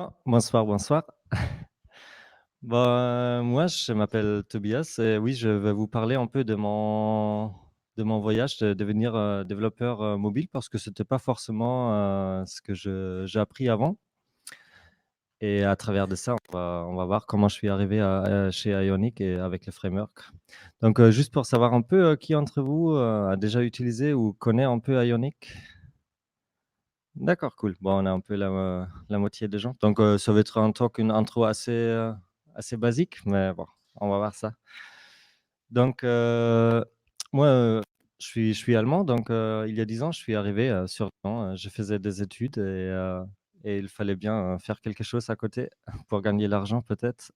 Oh, bonsoir, bonsoir. Moi, je m'appelle Tobias et oui, je vais vous parler un peu de mon voyage de devenir développeur mobile parce que c'était pas forcément ce que j'ai appris avant. Et à travers de ça, on va voir comment je suis arrivé chez Ionic et avec le framework. Donc, juste pour savoir un peu, qui entre vous a déjà utilisé ou connaît un peu Ionic? D'accord, cool. Bon, on a un peu la moitié des gens. Donc, ça va être un talk, une intro assez basique, mais bon, on va voir ça. Donc, moi, je suis allemand, donc il y a 10 ans, je suis arrivé sur Lyon. Je faisais des études et il fallait bien faire quelque chose à côté pour gagner l'argent peut-être.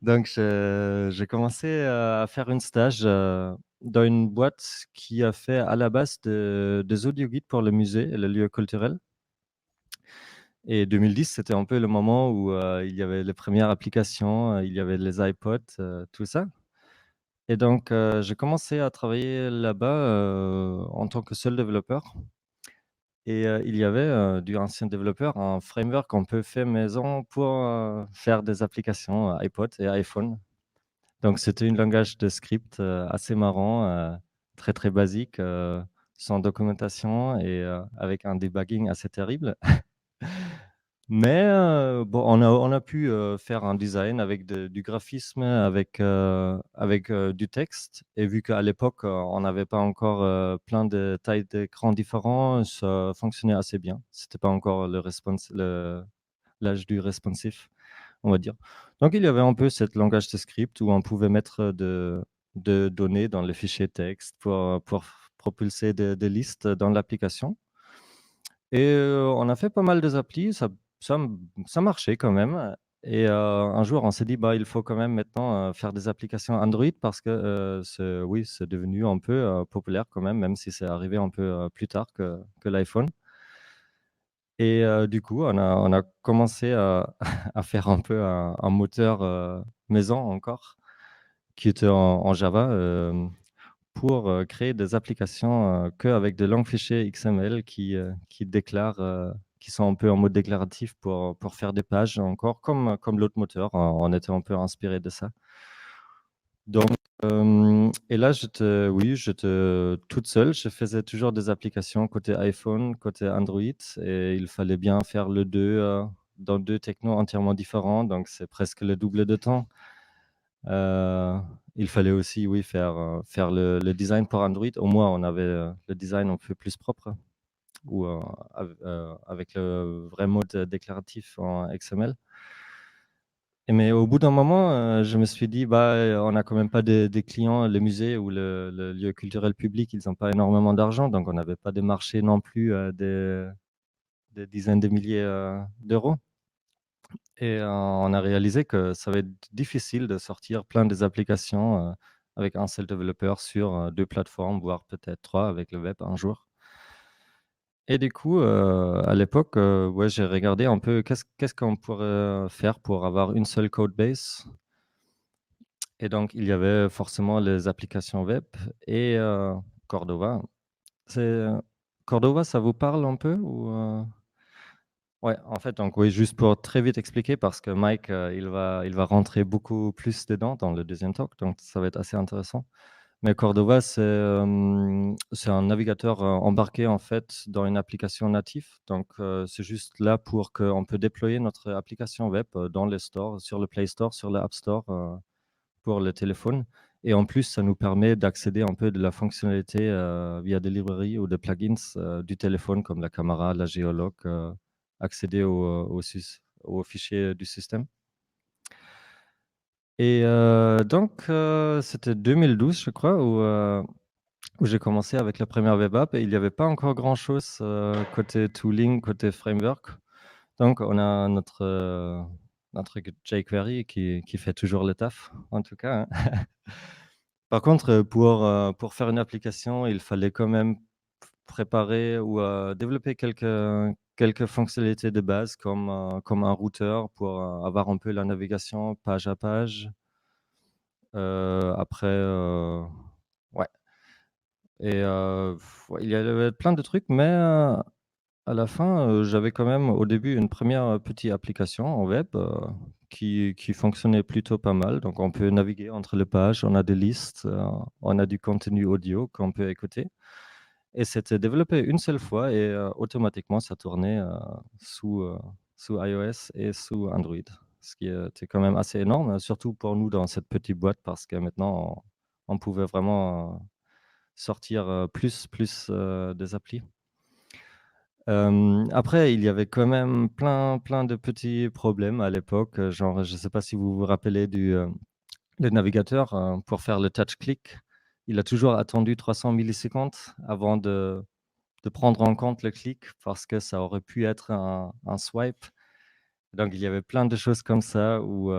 Donc, j'ai commencé à faire une stage dans une boîte qui a fait à la base des audioguides pour le musée et le lieu culturel. Et 2010, c'était un peu le moment où il y avait les premières applications, il y avait les iPods, tout ça. Et donc, j'ai commencé à travailler là-bas en tant que seul développeur. Et il y avait du ancien développeur, un framework qu'on peut faire maison pour faire des applications iPod et iPhone. Donc, c'était un langage de script assez marrant, très très basique, sans documentation et avec un debugging assez terrible. Mais bon, on a pu faire un design avec du graphisme, avec du texte. Et vu qu'à l'époque, on n'avait pas encore plein de tailles d'écran différents, ça fonctionnait assez bien. C'était pas encore l'âge du responsif, on va dire. Donc, il y avait un peu ce langage de script où on pouvait mettre de données dans les fichiers texte pour propulser des listes dans l'application. Et on a fait pas mal des applis, ça marchait quand même. Et un jour, on s'est dit: «Bah, il faut quand même maintenant faire des applications Android parce que c'est devenu un peu populaire quand même si c'est arrivé un peu plus tard que l'iPhone». Et du coup, on a commencé à à faire un peu un moteur maison encore qui était en Java, pour créer des applications qu'avec des longs fichiers XML qui déclarent, qui sont un peu en mode déclaratif pour faire des pages encore comme l'autre moteur. On était un peu inspiré de ça. Donc, et là, j'étais toute seule. Je faisais toujours des applications côté iPhone, côté Android et il fallait bien faire le 2 dans 2 technos entièrement différents, donc c'est presque le double de temps. Heu, il fallait aussi, oui, faire le design pour Android. Au moins, on avait le design un peu plus propre ou avec le vrai mode déclaratif en XML. Mais au bout d'un moment, je me suis dit: «Bah, on n'a quand même pas des clients, le musée ou le lieu culturel public, ils ont pas énormément d'argent», donc on n'avait pas des marchés non plus, des dizaines de milliers d'euros. Et on a réalisé que ça va être difficile de sortir plein des applications avec un seul développeur sur 2 plateformes, voire peut-être 3 avec le web un jour. Et du coup, à l'époque, ouais, j'ai regardé un peu qu'est-ce qu'on pourrait faire pour avoir une seule code base. Et donc il y avait forcément les applications web et Cordova. Cordova, ça vous parle un peu ou? Ouais, en fait, donc oui, juste pour très vite expliquer parce que Mike, il va rentrer beaucoup plus dedans dans le deuxième talk, donc ça va être assez intéressant. Mais Cordova, c'est un navigateur, embarqué en fait dans une application native. Donc, c'est juste là pour qu'on peut déployer notre application web, dans les stores, sur le Play Store, sur l'App Store, pour le téléphone. Et en plus, ça nous permet d'accéder un peu de la fonctionnalité, via des librairies ou des plugins, du téléphone comme la caméra, la géologue, accéder aux fichiers du système. Et donc c'était 2012 je crois où j'ai commencé avec la première web app et il n'y avait pas encore grand chose, côté tooling, côté framework. Donc on a notre jQuery qui fait toujours le taf, en tout cas, hein. Par contre, pour faire une application, il fallait quand même préparer ou développer quelques fonctionnalités de base comme un routeur pour avoir un peu la navigation page à page. Après, ouais. Et ouais, il y avait plein de trucs, mais À la fin, j'avais quand même au début une première petite application en web, qui fonctionnait plutôt pas mal. Donc on peut naviguer entre les pages, on a des listes, on a du contenu audio qu'on peut écouter et c'était développé une seule fois et automatiquement ça tournait, sous, sous iOS et sous Android. Ce qui était quand même assez énorme, surtout pour nous dans cette petite boîte parce que maintenant on pouvait vraiment, sortir, des applis. Après, il y avait quand même plein de petits problèmes à l'époque, genre, je ne sais pas si vous vous rappelez le navigateur, pour faire le touch click. Il a toujours attendu 300 millisecondes avant de prendre en compte le clic parce que ça aurait pu être un swipe. Donc il y avait plein de choses comme ça où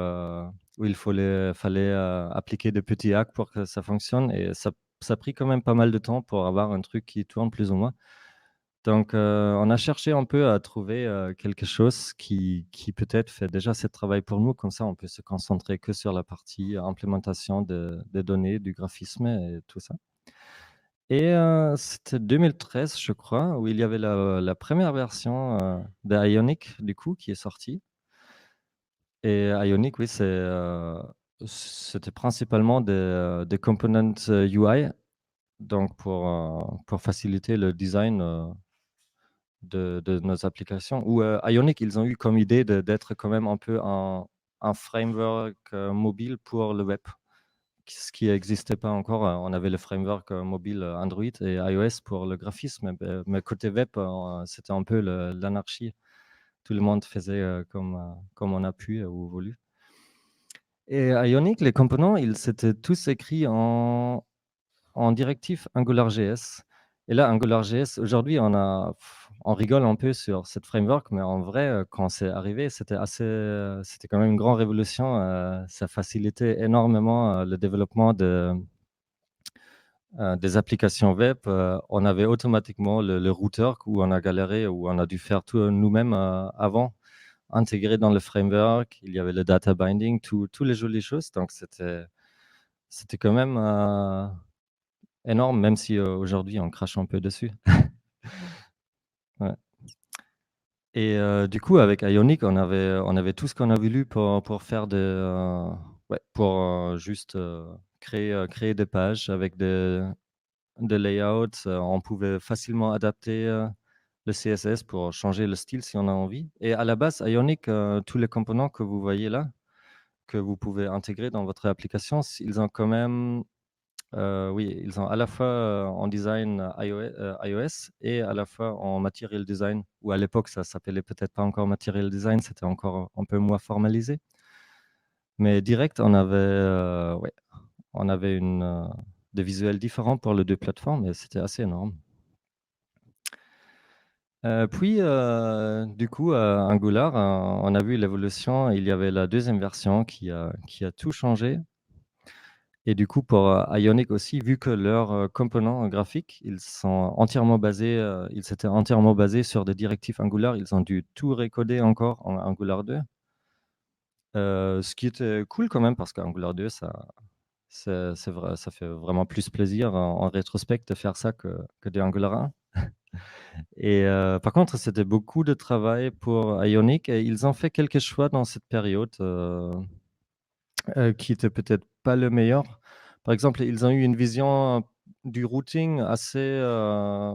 il fallait, appliquer des petits hacks pour que ça fonctionne et ça a pris quand même pas mal de temps pour avoir un truc qui tourne plus ou moins. Donc, on a cherché un peu à trouver, quelque chose qui peut-être fait déjà ce travail pour nous. Comme ça, on peut se concentrer que sur la partie implémentation de des données, du graphisme et tout ça. Et c'était 2013, je crois, où il y avait la 1re version, d'Ionic, du coup, qui est sortie. Et Ionic, oui, c'était principalement des components, UI, donc pour faciliter le design, de nos applications ou Ionic, ils ont eu comme idée d'être quand même un peu un framework, mobile pour le web, ce qui n'existait pas encore. On avait le framework, mobile, Android et iOS pour le graphisme, mais côté web, c'était un peu l'anarchie. Tout le monde faisait, comme on a pu, ou voulu. Et Ionic, les composants, ils s'étaient tous écrits en directif AngularJS. Et là, AngularJS, aujourd'hui, on rigole un peu sur cette framework, mais en vrai, quand c'est arrivé, c'était quand même une grande révolution. Ça facilitait énormément le développement des applications web. On avait automatiquement le routeur où on a galéré, où on a dû faire tout nous-mêmes avant, intégré dans le framework. Il y avait le data binding, toutes les jolies choses. Donc, c'était quand même énorme, même si, aujourd'hui on crache un peu dessus. Ouais et du coup avec Ionic, on avait tout ce qu'on a voulu pour faire ouais, pour, juste, créer des pages avec des layouts, on pouvait facilement adapter, le CSS pour changer le style si on a envie et à la base Ionic, tous les composants que vous voyez là, que vous pouvez intégrer dans votre application, ils ont quand même oui, ils ont à la fois, en design iOS et à la fois en material design, ou à l'époque, ça s'appelait peut-être pas encore material design, c'était encore un peu moins formalisé. Mais direct, ouais, on avait des visuels différents pour les 2 plateformes et c'était assez énorme. Puis, du coup, Angular, on a vu l'évolution. Il y avait la deuxième version qui a tout changé. Et du coup, pour, Ionic aussi, vu que leurs, composants graphiques, ils s'étaient entièrement basés sur des directives Angular, ils ont dû tout recoder encore en Angular 2, ce qui était cool quand même parce qu'Angular 2, c'est vrai, ça fait vraiment plus plaisir en rétrospect de faire ça que de Angular 1 et par contre, c'était beaucoup de travail pour Ionic et ils ont fait quelques choix dans cette période, qui était peut-être pas le meilleur. Par exemple, ils ont eu une vision du routing assez,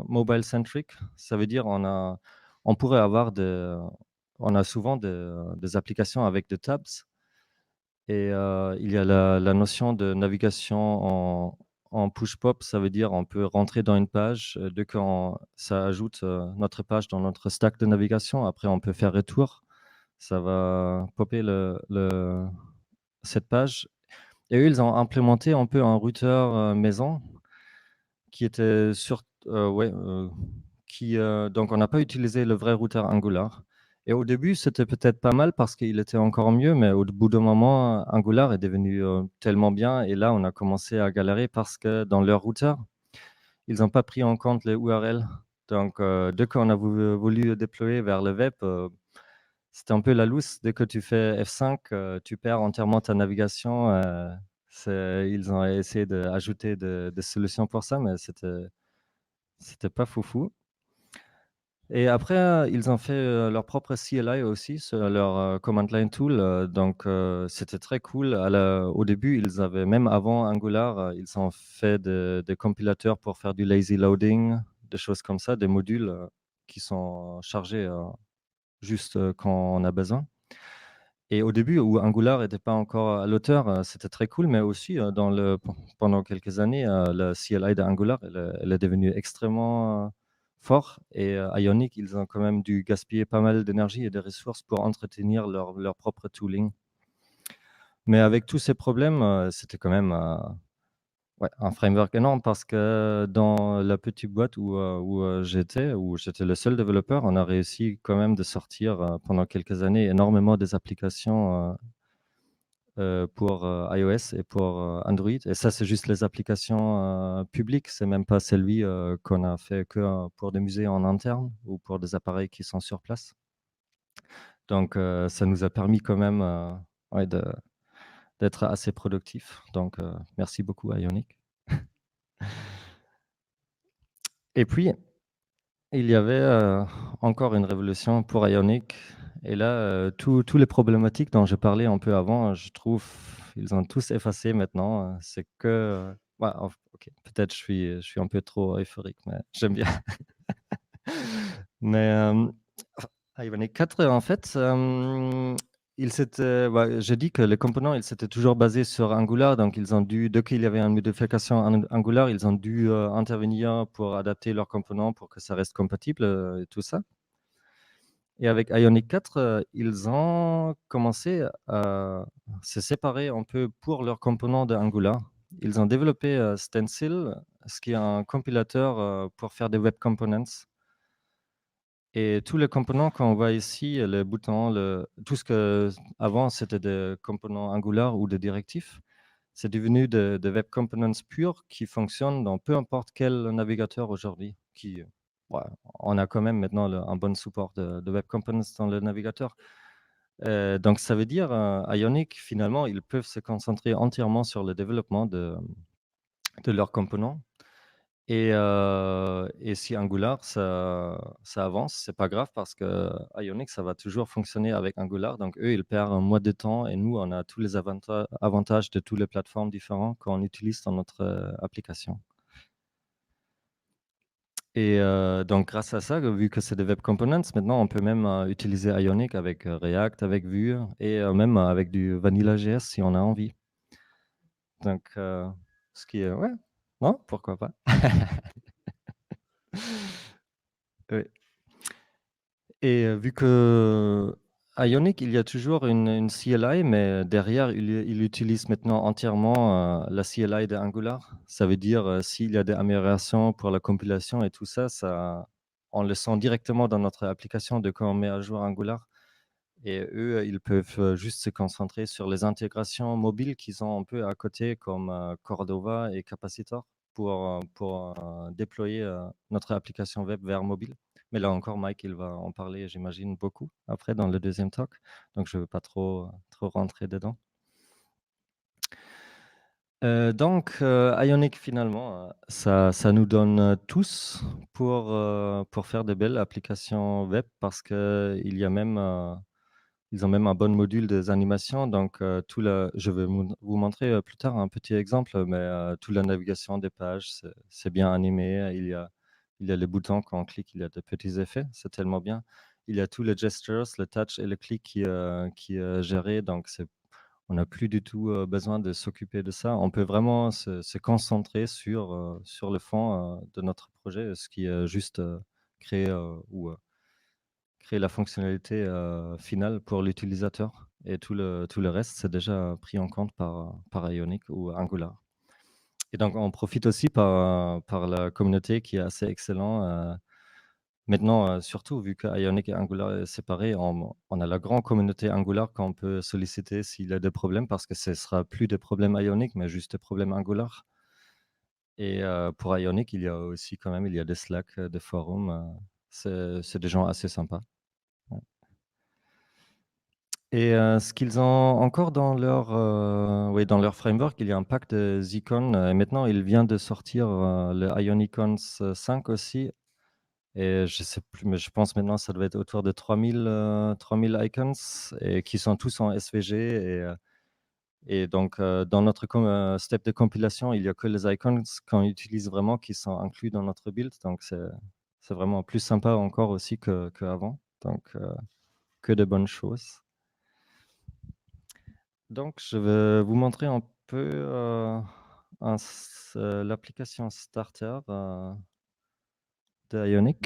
mobile centric. Ça veut dire on pourrait avoir on a souvent des applications avec des tabs et il y a la notion de navigation en push pop. Ça veut dire on peut rentrer dans une page, dès qu'on ça ajoute, notre page dans notre stack de navigation. Après on peut faire retour. Ça va popper cette page et eux, ils ont implémenté un peu un routeur, maison qui était ouais, donc on n'a pas utilisé le vrai routeur Angular et au début, c'était peut-être pas mal parce qu'il était encore mieux, mais au bout d'un moment, Angular est devenu, tellement bien et là, on a commencé à galérer parce que dans leur routeur, ils n'ont pas pris en compte les URL. Donc, dès qu'on a voulu déployer vers le web, c'était un peu la loose. Dès que tu fais F5, tu perds entièrement ta navigation, ils ont essayé d'ajouter des solutions pour ça, mais c'était pas foufou. Et après, ils ont fait, leur propre CLI aussi sur leur, command line tool, donc c'était très cool. Au début, ils avaient même avant Angular, ils ont fait des compilateurs pour faire du lazy loading, des choses comme ça, des modules, qui sont chargés, juste, quand on a besoin. Et au début où Angular était pas encore à l'auteur, c'était très cool, mais aussi, pendant quelques années, le CLI d'Angular, elle est devenue extrêmement, fort et Ionic, ils ont quand même dû gaspiller pas mal d'énergie et de ressources pour entretenir leur propre tooling. Mais avec tous ces problèmes, c'était quand même, ouais, un framework énorme parce que dans la petite boîte où j'étais le seul développeur, on a réussi quand même de sortir, pendant quelques années énormément des applications, pour, iOS et pour, Android et ça, c'est juste les applications, publiques. C'est même pas celui, qu'on a fait que, pour des musées en interne ou pour des appareils qui sont sur place. Donc ça nous a permis quand même, ouais, d'être assez productifs. Donc merci beaucoup Ionic. Et puis, il y avait, encore une révolution pour Ionic et là, tous les problématiques dont je parlais un peu avant, je trouve, ils ont tous effacé maintenant, c'est que, ouais, OK, peut-être je suis un peu trop euphorique, mais j'aime bien. Mais, Ionic 4, en fait, j'ai dit que les components, ils s'étaient toujours basés sur Angular, donc ils ont dû dès qu'il y avait une modification Angular, ils ont dû, intervenir pour adapter leurs components pour que ça reste compatible, et tout ça. Et avec Ionic 4, ils ont commencé à se séparer un peu pour leurs composants de Angular. Ils ont développé, Stencil, ce qui est un compilateur, pour faire des web components et tous les composants qu'on voit ici, les boutons, tout ce que avant c'était des composants Angular ou des directifs, c'est devenu des web components purs qui fonctionnent dans peu importe quel navigateur aujourd'hui. Ouais, on a quand même maintenant un bon support de web components dans le navigateur. Donc ça veut dire, Ionic, finalement, ils peuvent se concentrer entièrement sur le développement de leurs composants et si Angular, ça avance, c'est pas grave parce que Ionic, ça va toujours fonctionner avec Angular. Donc eux, ils perdent un mois de temps et nous, on a tous les avantages de toutes les plateformes différentes qu'on utilise dans notre, application. Et donc grâce à ça, vu que c'est des web components, maintenant on peut même, utiliser Ionic avec, React, avec Vue et même avec du Vanilla.js si on a envie. Donc ce qui est ouais, non, pourquoi pas? Oui. Et vu que Ionic, il y a toujours une CLI, mais derrière, il utilise maintenant entièrement, la CLI de Angular. Ça veut dire, s'il y a des améliorations pour la compilation et tout ça, on le sent directement dans notre application de quand on met à jour Angular et eux, ils peuvent, juste se concentrer sur les intégrations mobiles qu'ils ont un peu à côté comme, Cordova et Capacitor pour déployer, notre application web vers mobile. Mais là encore, Mike, il va en parler, j'imagine, beaucoup après dans le deuxième talk, donc je ne veux pas trop rentrer dedans. Donc Ionic finalement, ça nous donne, tous pour faire de belles applications web parce qu'il y a même, ils ont même un bon module des animations, donc je vais vous montrer, plus tard un petit exemple, mais toute la navigation des pages, c'est bien animé. Il y a les boutons, quand on clique, il y a des petits effets, c'est tellement bien. Il y a tous les gestures, le touch et le clic qui est géré, donc on n'a plus du tout, besoin de s'occuper de ça. On peut vraiment se concentrer sur le fond, de notre projet, ce qui est juste, créer, créer la fonctionnalité, finale pour l'utilisateur et tout le reste, c'est déjà pris en compte par Ionic ou Angular. Et donc on profite aussi par la communauté qui est assez excellent, maintenant, surtout vu que Ionic et Angular est séparé, on a la grande communauté Angular qu'on peut solliciter s'il y a des problèmes parce que ce sera plus des problèmes Ionic, mais juste des problèmes Angular. Et pour Ionic, il y a aussi quand même, il y a des Slack, des forums, c'est des gens assez sympas. Ouais. Et ce qu'ils ont encore dans leur, oui, dans leur framework, il y a un pack de Zcon, et maintenant il vient de sortir, le Ionicons 5 aussi et je sais plus, mais je pense maintenant ça doit être autour de 3000 icons et qui sont tous en SVG et donc dans notre step de compilation, il y a que les icons qu'on utilise vraiment qui sont inclus dans notre build, donc c'est vraiment plus sympa encore aussi qu'avant, donc que de bonnes choses. Donc je vais vous montrer un peu, l'application starter, de Ionic.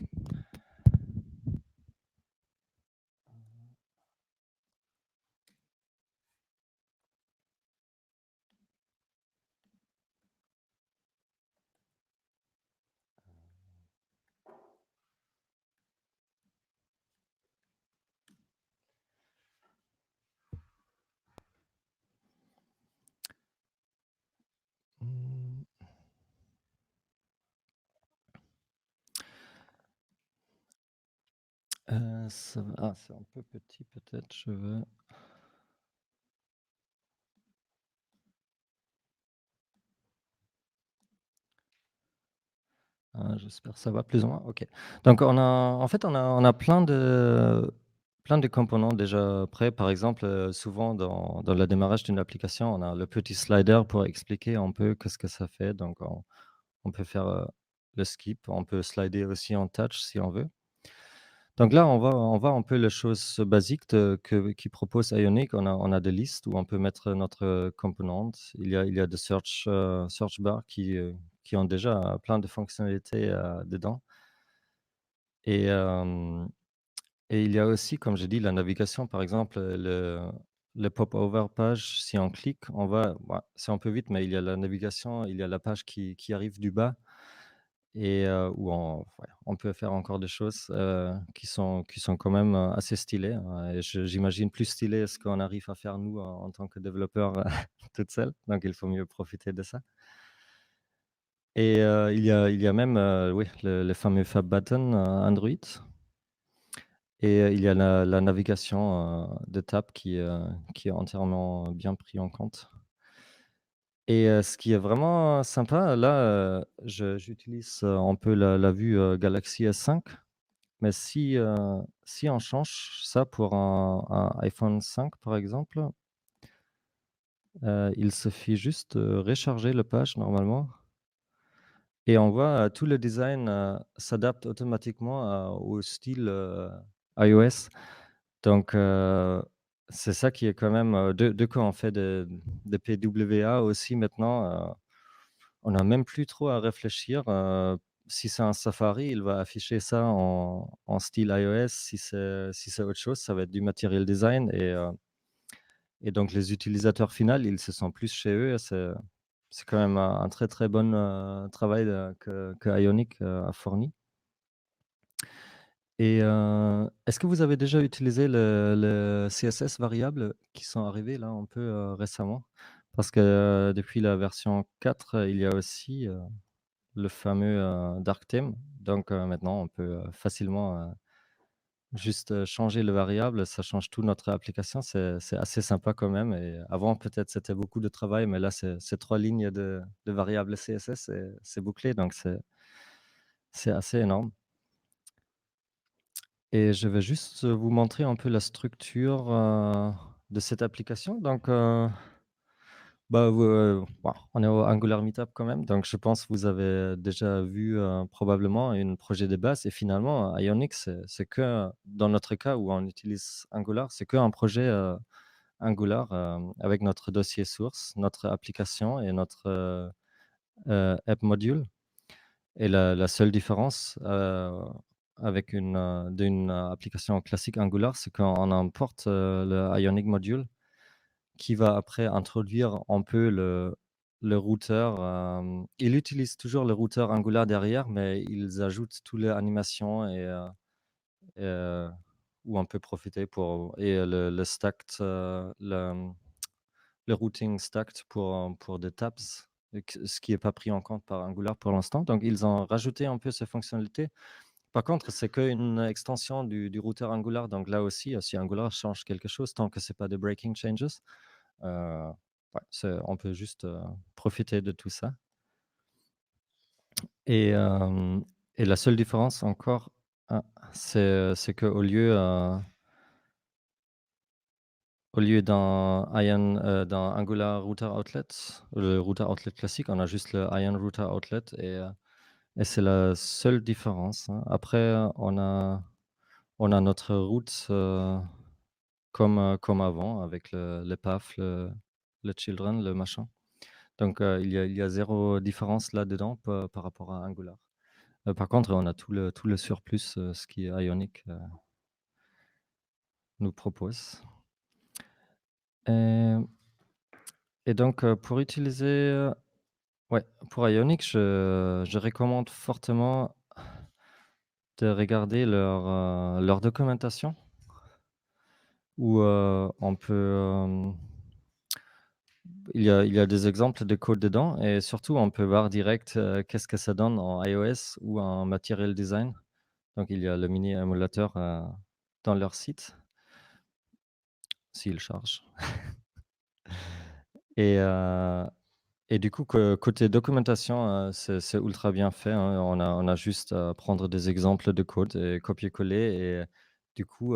Mmh, ça va, c'est un peu petit peut-être, je vais j'espère que ça va plus ou moins, OK. Donc en fait, on a plein de composants déjà prêts. Par exemple, souvent dans le démarrage d'une application, on a le petit slider pour expliquer un peu qu'est-ce que ça fait. Donc on peut faire, le skip, on peut slider aussi en touch si on veut. Donc là, on voit un peu les choses basiques qui propose Ionic. On a des listes où on peut mettre notre component. Il y a des search bar qui ont déjà plein de fonctionnalités, dedans et hem et il y a aussi, comme j'ai dit, la navigation. Par exemple, le pop-over page, si on clique, on va bah, c'est un peu vite, mais il y a la navigation, il y a la page qui arrive du bas et où on peut faire encore des choses, qui sont quand même, assez stylées, et j'imagine plus stylé ce qu'on arrive à faire nous en tant que développeurs, toute seule, donc il faut mieux profiter de ça et il y a même, oui, le fameux Fab Button, Android et il y a la navigation, de tab qui est entièrement bien pris en compte et ce qui est vraiment sympa là, j'utilise, un peu la vue, Galaxy S5. Mais si on change ça pour un iPhone 5 par exemple, il suffit juste de recharger le page normalement et on voit, tout le design, s'adapte automatiquement, au style, iOS. Donc c'est ça qui est quand même, de quand on fait des PWA aussi maintenant, on n'a même plus trop à réfléchir, si c'est un Safari, il va afficher ça en style iOS. Si c'est autre chose, ça va être du material design et donc les utilisateurs finaux, ils se sentent plus chez eux. C'est quand même un très, très bon, travail, que Ionic, a fourni et est-ce que vous avez déjà utilisé le CSS variable qui sont arrivés là un peu, récemment? Parce que, depuis la version 4, il y a aussi, le fameux, dark theme. Donc maintenant on peut, facilement, juste, changer le variable, ça change tout notre application. C'est assez sympa quand même et avant peut-être c'était beaucoup de travail, mais là c'est 3 lignes de variables CSS et c'est bouclé donc c'est assez énorme et je vais juste, vous montrer un peu la structure, de cette application. Donc bah, bah, on est au Angular Meetup quand même, donc je pense que vous avez déjà vu, probablement un projet de base et finalement, Ionic, c'est que dans notre cas où on utilise Angular, c'est qu'un projet, Angular, avec notre dossier source, notre application et notre, app module et la seule différence, avec d'une application classique Angular, c'est qu'on importe, le Ionic module qui va après introduire un peu le routeur, il utilise toujours le routeur Angular derrière, mais ils ajoutent toutes les animations et où on peut profiter pour et le stacked, le routing stacked pour des tabs, et ce qui est pas pris en compte par Angular pour l'instant. Donc ils ont rajouté un peu ces fonctionnalités. Par contre, c'est qu'une extension du routeur Angular, donc là aussi, si Angular change quelque chose, tant que c'est pas des breaking changes, Heu, ouais, on peut juste, profiter de tout ça et hem et la seule différence encore Ah, c'est qu'au lieu, au lieu d'un Angular Router Outlet, le Router Outlet classique, on a juste le Ion Router Outlet et c'est la seule différence, hein. Après, on a notre route, comme avant avec le PAF, le children, le machin. Donc, il y a 0 différence là-dedans par rapport à Angular. Par contre, on a tout le surplus, ce qui Ionic, nous propose. Et et donc, pour utiliser, ouais, pour Ionic, je recommande fortement de regarder leur documentation où, on peut, il y a des exemples de code dedans et surtout on peut voir direct, qu'est-ce que ça donne en iOS ou en Material Design. Donc il y a le mini émulateur, dans leur site, s'il charge et heu et du coup, côté documentation, c'est ultra bien fait, hein. On a juste à prendre des exemples de code et copier-coller et du coup,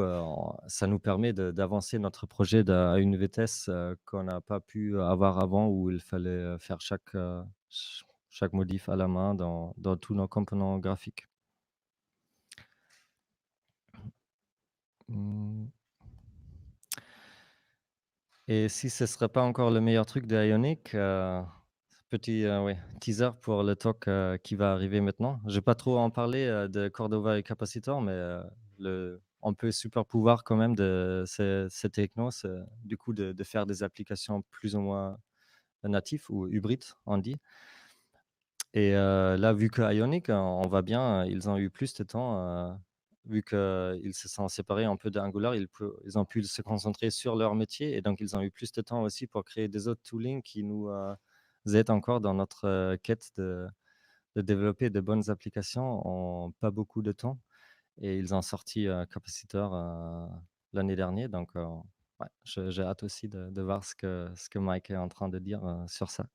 ça nous permet d'avancer notre projet à une vitesse, qu'on n'a pas pu avoir avant où il fallait, faire chaque modif à la main dans tous nos composants graphiques. Mmh. Et si ce serait pas encore le meilleur truc de Ionic, petit, ouais, teaser pour le talk, qui va arriver maintenant. Je vais pas trop en parler, de Cordova et Capacitor, mais, un peu super pouvoir quand même de ces technos, c'est du coup de faire des applications plus ou moins natifs ou hybrides, on dit. Et là, vu que Ionic, on va bien, ils ont eu plus de temps, vu qu'ils se sont séparés un peu d'Angular, ils ont pu se concentrer sur leur métier et donc ils ont eu plus de temps aussi pour créer des autres toolings qui nous, aident encore dans notre, quête de développer de bonnes applications en pas beaucoup de temps et ils ont sorti, Capacitor, l'année dernière donc ouais, j'ai hâte aussi de voir ce que Mike est en train de dire, sur ça.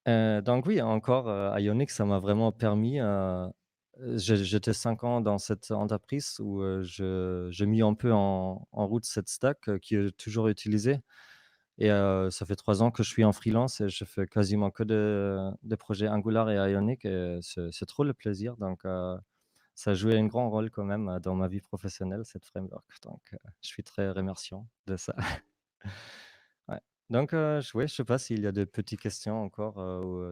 Donc oui, encore, Ionic, ça m'a vraiment permis, j'étais 5 ans dans cette entreprise où, je mis un peu en route cette stack, qui est toujours utilisée et ça fait 3 ans que je suis en freelance et je fais quasiment que des projets Angular et Ionic et c'est trop le plaisir donc ça a joué un grand rôle quand même, dans ma vie professionnelle, cette framework donc je suis très remerciant de ça. Ouais. Donc, je sais pas s'il y a des petites questions encore,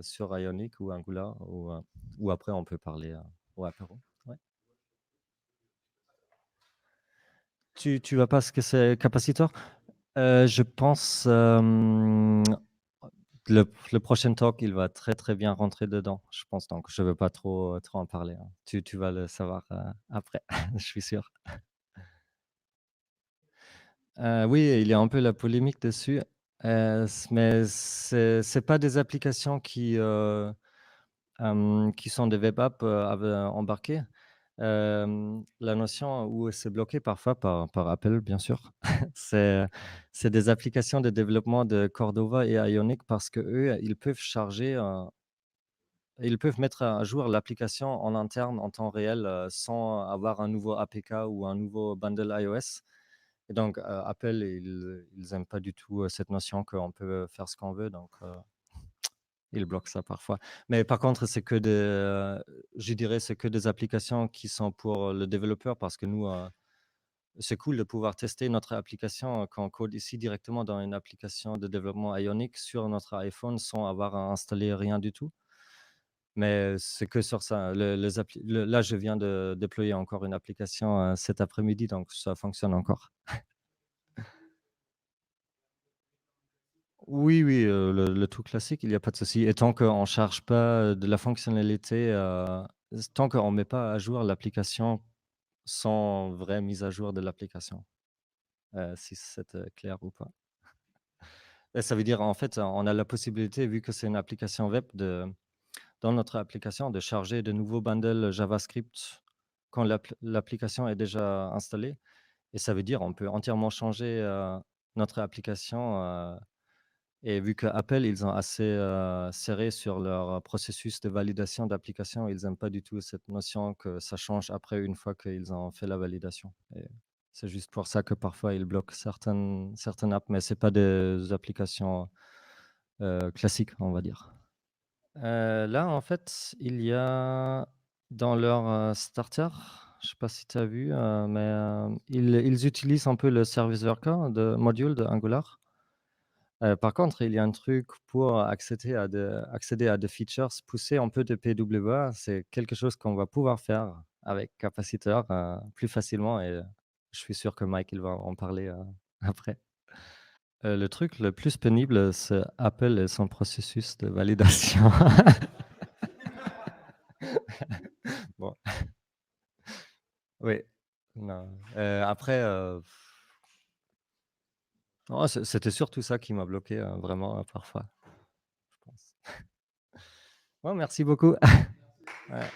sur Ionic ou Angular ou après on peut parler, au apéro. Ouais. Tu vois pas ce que c'est capacitor? Je pense, le prochain talk, il va très, très bien rentrer dedans, je pense, donc je veux pas trop en parler, hein. Tu vas le savoir, après, je suis sûr. Oui, il y a un peu la polémique dessus, mais c'est pas des applications qui sont des web apps, embarquées. La notion où c'est bloqué parfois par Apple, bien sûr, c'est c'est des applications de développement de Cordova et Ionic parce qu'eux, ils peuvent mettre à jour l'application en interne en temps réel, sans avoir un nouveau APK ou un nouveau bundle iOS et donc Apple, ils aiment pas du tout, cette notion qu'on peut faire ce qu'on veut donc il bloque ça parfois. Mais par contre, je dirais, c'est que des applications qui sont pour le développeur parce que nous, c'est cool de pouvoir tester notre application, quand on code ici directement dans une application de développement Ionic sur notre iPhone sans avoir à installer rien du tout. Mais c'est que sur ça. Là, je viens de déployer encore une application, cet après-midi, donc ça fonctionne encore. Oui, oui, le tout classique, il y a pas de souci et tant qu'on charge pas, de la fonctionnalité, tant qu'on met pas à jour l'application sans vraie mise à jour de l'application, si c'est, clair ou pas. Et ça veut dire, en fait, on a la possibilité, vu que c'est une application web, dans notre application, de charger de nouveaux bundles JavaScript quand l'application est déjà installée et ça veut dire on peut entièrement changer, notre application, et vu qu'Apple, ils ont assez, serré sur leur processus de validation d'application, ils aiment pas du tout cette notion que ça change après une fois qu'ils ont fait la validation, et c'est juste pour ça que parfois ils bloquent certaines apps, mais c'est pas des applications, classiques, on va dire. Là, en fait, il y a dans leur, starter, je sais pas si tu as vu, mais, ils utilisent un peu le service worker de module de Angular. Par contre, il y a un truc pour accéder à des features poussées un peu de PWA. C'est quelque chose qu'on va pouvoir faire avec Capacitor, plus facilement, et je suis sûr que Mike, il va en parler, après. Le truc le plus pénible, c'est Apple et son processus de validation. Bon, oui, non, après, non, c'était surtout ça qui m'a bloqué, vraiment, parfois, je pense. Ouais, merci beaucoup. Ouais.